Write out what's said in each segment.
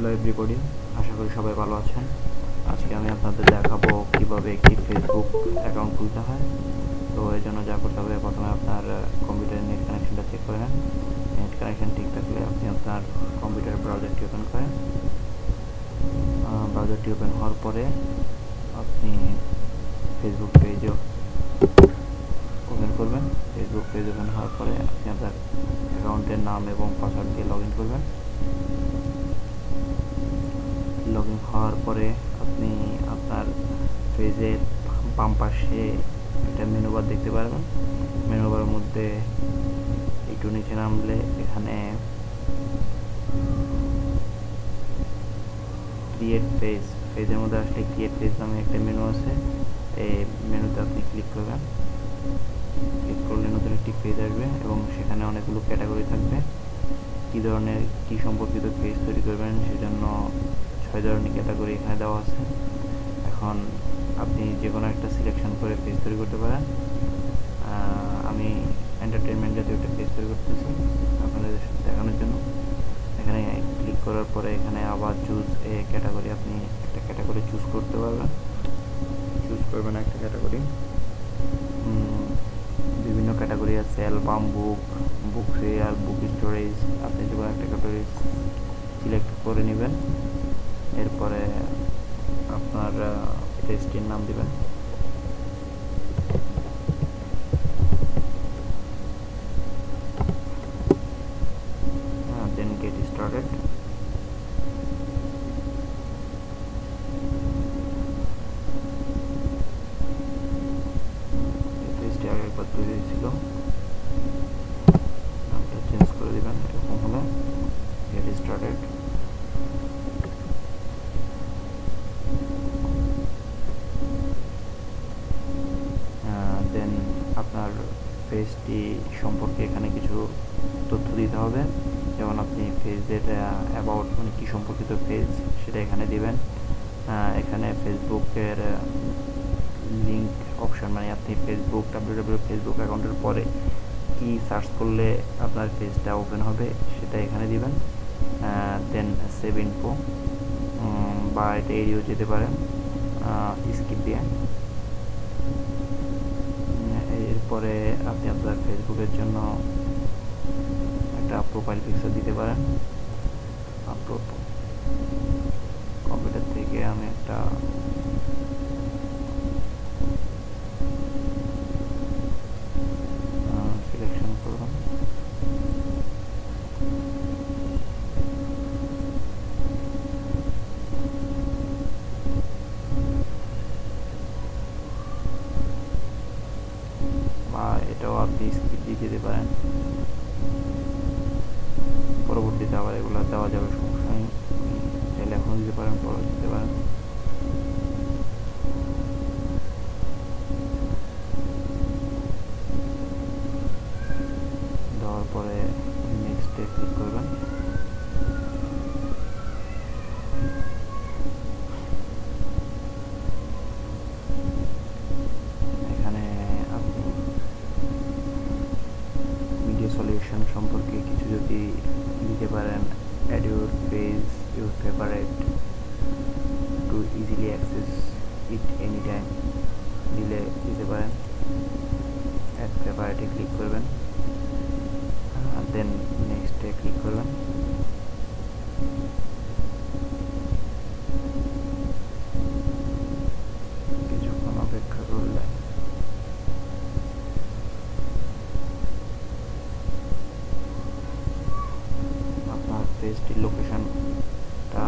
Hello everybody, আশা করি সবাই ভালো আছেন। আজকে আমি আপনাদের দেখাবো কিভাবে একটি ফেসবুক অ্যাকাউন্ট খুলতে হয়। তো এর জন্য যা করতে হবে, প্রথমে আপনার কম্পিউটারের নেট কানেকশনটা চেক করে নেন। নেট কানেকশন ঠিক থাকলে আপনি আপনার কম্পিউটার ব্রাউজারটি ওপেন করেন। ব্রাউজারটি ওপেন হওয়ার পরে আপনি ফেসবুক পেজও ওপেন করবেন। ফেসবুক পেজ ওপেন হওয়ার পরে আপনি আপনার অ্যাকাউন্টের নাম এবং পাসওয়ার্ড দিয়ে লগ ইন করবেন। লগ ইন হওয়ার পরে আপনি আপনার পেজের বাম পাশে একটা মেনু বার দেখতে পারবেন। মেনু বারের মধ্যে একটু নিচে নামলে এখানে ক্রিয়েট পেজ, পেজের মধ্যে আসলে ক্রিয়েট পেজ নামে একটা মেনু আছে। এই মেনুতে আপনি ক্লিক করবেন। ক্লিক করলে নতুন একটি পেজ আসবে এবং সেখানে অনেকগুলো ক্যাটাগরি থাকবে। কী সম্পর্কিত পেজ তৈরি করবেন সেজন্য 6 ধরনের ক্যাটাগরি এখানে দেওয়া আছে। এখন আপনি যে কোনো একটা সিলেকশন করে পেজ তৈরি করতে পারেন। আমি এন্টারটেনমেন্ট জাতীয় একটা পেজ তৈরি করতেছি আপনাদের দেখানোর জন্য। এখানে ক্লিক করার পরে এখানে আবার চুজ এ ক্যাটাগরি, আপনি একটা ক্যাটাগরি চুজ করতে পারবেন। চুজ করবেন একটা ক্যাটাগরি। বিভিন্ন ক্যাটাগরি আছে, অ্যালবাম, বুক সিরিয়াল, বুক স্টোরেজ। আপনি যে কোনো একটা ক্যাটাগরি সিলেক্ট করে নেবেন। এরপরে আপনার পেজটির নাম দিবেন। দেন গেট স্টার্টেড। পেজটি আগেরবার তৈরি ছিল, নামটা চেঞ্জ করে দিবেন। এরকম হলো গেট স্টার্টেড। দেন আপনার পেজটি সম্পর্কে এখানে কিছু তথ্য দিতে হবে, যেমন আপনি পেজের অ্যাবাউট মানে কী সম্পর্কিত পেজ সেটা এখানে দিবেন। এখানে ফেসবুকের লিঙ্ক অপশন, মানে আপনি ফেসবুক ফেসবুক অ্যাকাউন্টের পরে কি সার্চ করলে আপনার পেজটা ওপেন হবে সেটা এখানে দিবেন। দেন সেভ ইনফো বা এটা এড়িয়েও যেতে পারেন স্কিপ দিয়ে। এরপরে আপনি আপনার ফেসবুকের জন্য একটা প্রোফাইল পিকচার দিতে পারেন। কম্পিউটার থেকে আমি একটা সিলেকশন করলাম। বা এটাও আপনি স্কিপ দিয়ে দিতে পারেন, পরবর্তীতে আবার এগুলো দেওয়া যাবে, সমস্যা নেই। চাইলে এখনও দিতে পারেন, পরে দিতে পারেন। দেওয়ার পরে নেক্সটে ক্লিক করবেন। এখানে আপনি মিডিয়া সলিউশন সম্পর্কে কিছু যদি দিতে পারেন, add your page your favorite to easily access it anytime দিতে পারেন। add favorite এ ক্লিক করবেন, দেন নেক্সটে ক্লিক করবেন। কিছুক্ষণ অপেক্ষা করলে আপনার পেজটির লোকেশনটা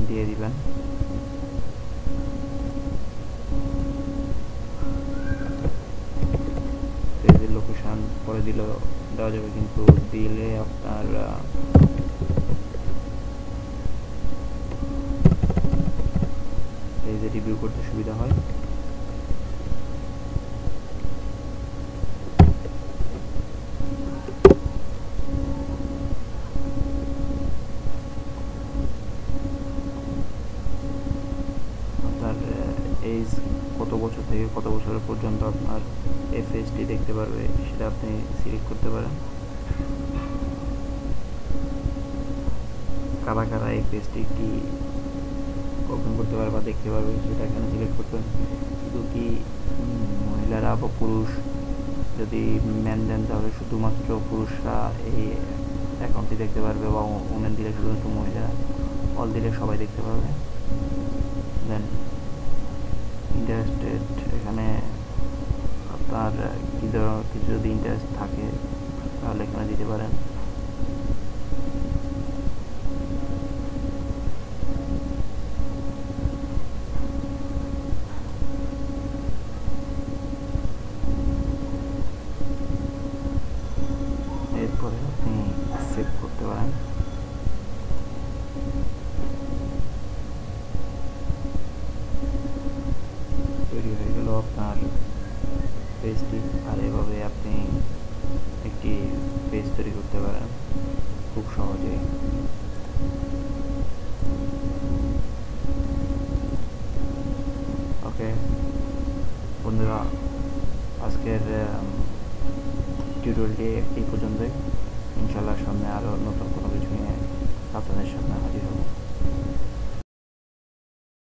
দিয়ে দিবেন। পেজের লোকেশন পরে দেওয়া যাবে, কিন্তু দিলে আপনার পেজে রিভিউ করতে সুবিধা হয়। আপনার এজ কত বছর থেকে কত বছর পর্যন্ত আপনার এফএসটি দেখতে পারবে সেটা আপনি সিলেক্ট করতে পারেন। কারা কারা এই পেজটি কি ওপেন করতে পারবে বা দেখতে পারবে সেটা এখানে সিলেক্ট করবেন। শুধু কি মহিলারা বা পুরুষ, যদি ম্যান দেন তাহলে শুধুমাত্র পুরুষরা এই অ্যাকাউন্টটি দেখতে পারবে, বা ওমেন দিলে শুধুমাত্র মহিলা, অল দিলে সবাই দেখতে পারবে। দেন ইন্টারেস্টেড, এখানে আপনার কিছু যদি ইন্টারেস্ট থাকে তাহলে এখানে দিতে পারেন। এরপরে আপনি সেভ করতে পারেন। তৈরি হয়ে গেল আপনার পেজটি। আর এভাবে আপনি একটি পেজ তৈরি করতে পারেন খুব সহজেই। ওকে বন্ধুরা, আজকের টিউটোরিয়ালটি এই পর্যন্তই। ইনশাল্লাহ সামনে আরও